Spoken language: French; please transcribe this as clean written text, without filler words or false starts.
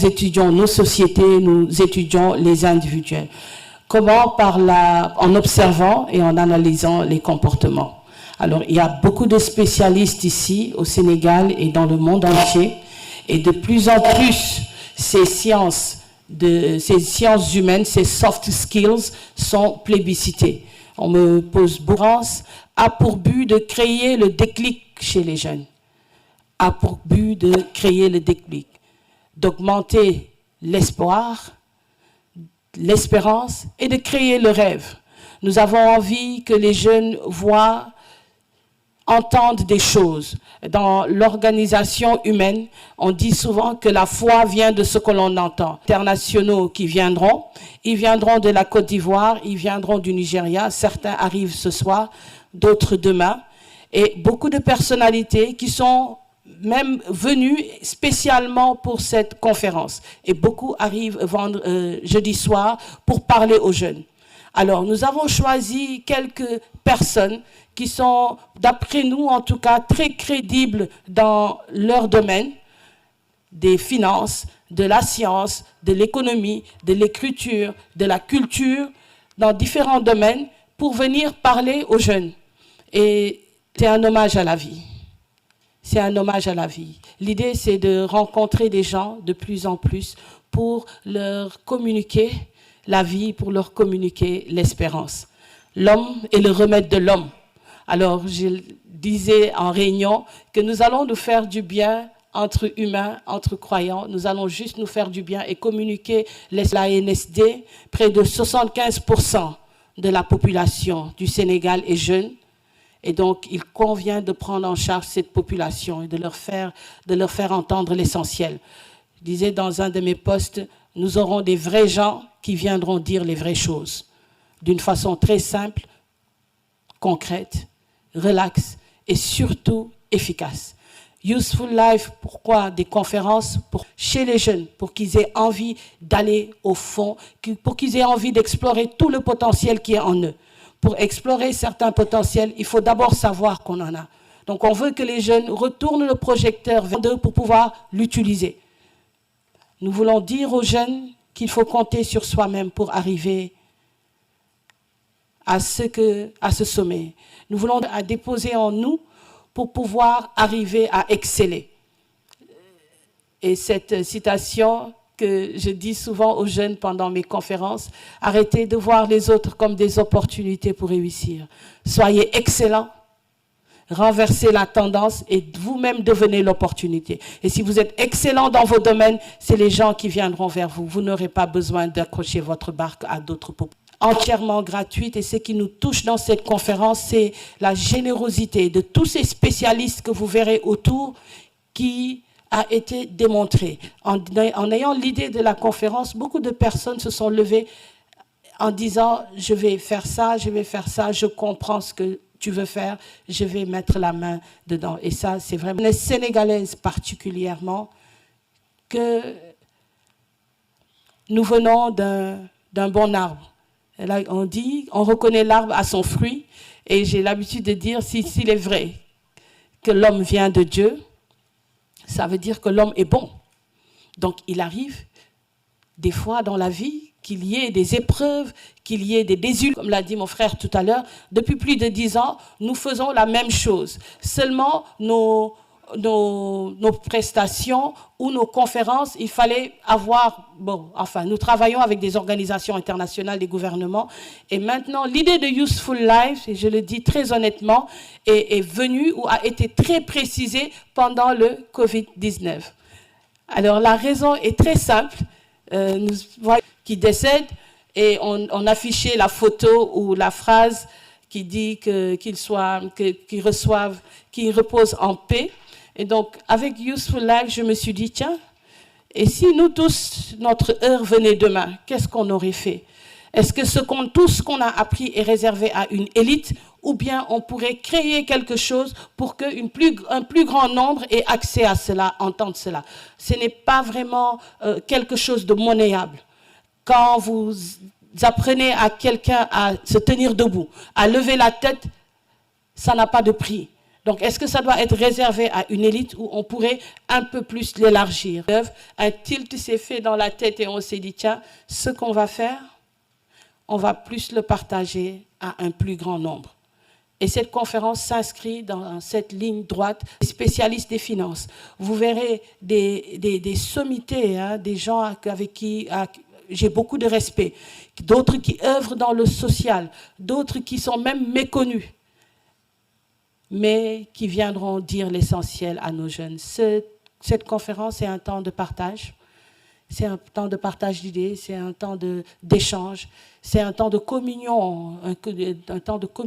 étudions nos sociétés, nous étudions les individuels. Comment? En observant et en analysant les comportements. Alors, il y a beaucoup de spécialistes ici, au Sénégal et dans le monde entier. Et de plus en plus, ces sciences humaines, ces soft skills sont plébiscitées. On me pose Bourrance a pour but de créer le déclic chez les jeunes. A pour but de créer le déclic, d'augmenter l'espoir, l'espérance et de créer le rêve. Nous avons envie que les jeunes voient, entendent des choses. Dans l'organisation humaine, on dit souvent que la foi vient de ce que l'on entend. Internationaux qui viendront, ils viendront de la Côte d'Ivoire, ils viendront du Nigeria, certains arrivent ce soir, d'autres demain, et beaucoup de personnalités qui sont même venus spécialement pour cette conférence. Et beaucoup arrivent jeudi soir pour parler aux jeunes. Alors, nous avons choisi quelques personnes qui sont, d'après nous en tout cas, très crédibles dans leur domaine, des finances, de la science, de l'économie, de l'écriture, de la culture, dans différents domaines, pour venir parler aux jeunes. Et c'est un hommage à la vie. C'est un hommage à la vie. L'idée, c'est de rencontrer des gens de plus en plus pour leur communiquer la vie, pour leur communiquer l'espérance. L'homme est le remède de l'homme. Alors, je disais en réunion que nous allons nous faire du bien entre humains, entre croyants. Nous allons juste nous faire du bien et communiquer la NSD. Près de 75% de la population du Sénégal est jeune. Et donc, il convient de prendre en charge cette population et de leur faire entendre l'essentiel. Je disais dans un de mes posts, nous aurons des vrais gens qui viendront dire les vraies choses, d'une façon très simple, concrète, relaxe et surtout efficace. Useful Life, pourquoi des conférences chez les jeunes, pour qu'ils aient envie d'aller au fond, pour qu'ils aient envie d'explorer tout le potentiel qui est en eux. Pour explorer certains potentiels, il faut d'abord savoir qu'on en a. Donc on veut que les jeunes retournent le projecteur vers eux pour pouvoir l'utiliser. Nous voulons dire aux jeunes qu'il faut compter sur soi-même pour arriver à ce sommet. Nous voulons déposer en nous pour pouvoir arriver à exceller. Et cette citation que je dis souvent aux jeunes pendant mes conférences, arrêtez de voir les autres comme des opportunités pour réussir. Soyez excellents, renversez la tendance et vous-même devenez l'opportunité. Et si vous êtes excellent dans vos domaines, c'est les gens qui viendront vers vous. Vous n'aurez pas besoin d'accrocher votre barque à d'autres populations. Entièrement gratuite, et ce qui nous touche dans cette conférence, c'est la générosité de tous ces spécialistes que vous verrez autour qui a été démontré. En ayant l'idée de la conférence, beaucoup de personnes se sont levées en disant « je vais faire ça, je comprends ce que tu veux faire, je vais mettre la main dedans ». Et ça, c'est vraiment les Sénégalaises particulièrement, que nous venons d'un bon arbre. Et là, on reconnaît l'arbre à son fruit, et j'ai l'habitude de dire, s'il est vrai que l'homme vient de Dieu, ça veut dire que l'homme est bon. Donc, il arrive des fois dans la vie qu'il y ait des épreuves, qu'il y ait des désillusions. Comme l'a dit mon frère tout à l'heure, depuis plus de 10 ans, nous faisons la même chose. Seulement, nos prestations ou nos conférences, il fallait avoir... nous travaillons avec des organisations internationales, des gouvernements. Et maintenant, l'idée de Useful Life, et je le dis très honnêtement, est venue ou a été très précisée pendant le Covid-19. Alors, la raison est très simple. Nous voyons qui décèdent et on affichait la photo ou la phrase qui dit qu'ils reposent en paix. Et donc, avec Useful Life, je me suis dit, tiens, et si nous tous, notre heure venait demain, qu'est-ce qu'on aurait fait? Est-ce que tout ce qu'on a appris est réservé à une élite, ou bien on pourrait créer quelque chose pour qu'un plus grand nombre ait accès à cela, entende cela? Ce n'est pas vraiment quelque chose de monnayable. Quand vous apprenez à quelqu'un à se tenir debout, à lever la tête, ça n'a pas de prix. Donc, est-ce que ça doit être réservé à une élite ou on pourrait un peu plus l'élargir? Un tilt s'est fait dans la tête et on s'est dit, tiens, ce qu'on va faire, on va plus le partager à un plus grand nombre. Et cette conférence s'inscrit dans cette ligne droite, spécialistes des finances. Vous verrez des sommités, hein, des gens avec qui j'ai beaucoup de respect, d'autres qui œuvrent dans le social, d'autres qui sont même méconnus, mais qui viendront dire l'essentiel à nos jeunes. Cette conférence est un temps de partage. C'est un temps de partage d'idées, c'est un temps d'échange, c'est un temps de communion, un temps de communion.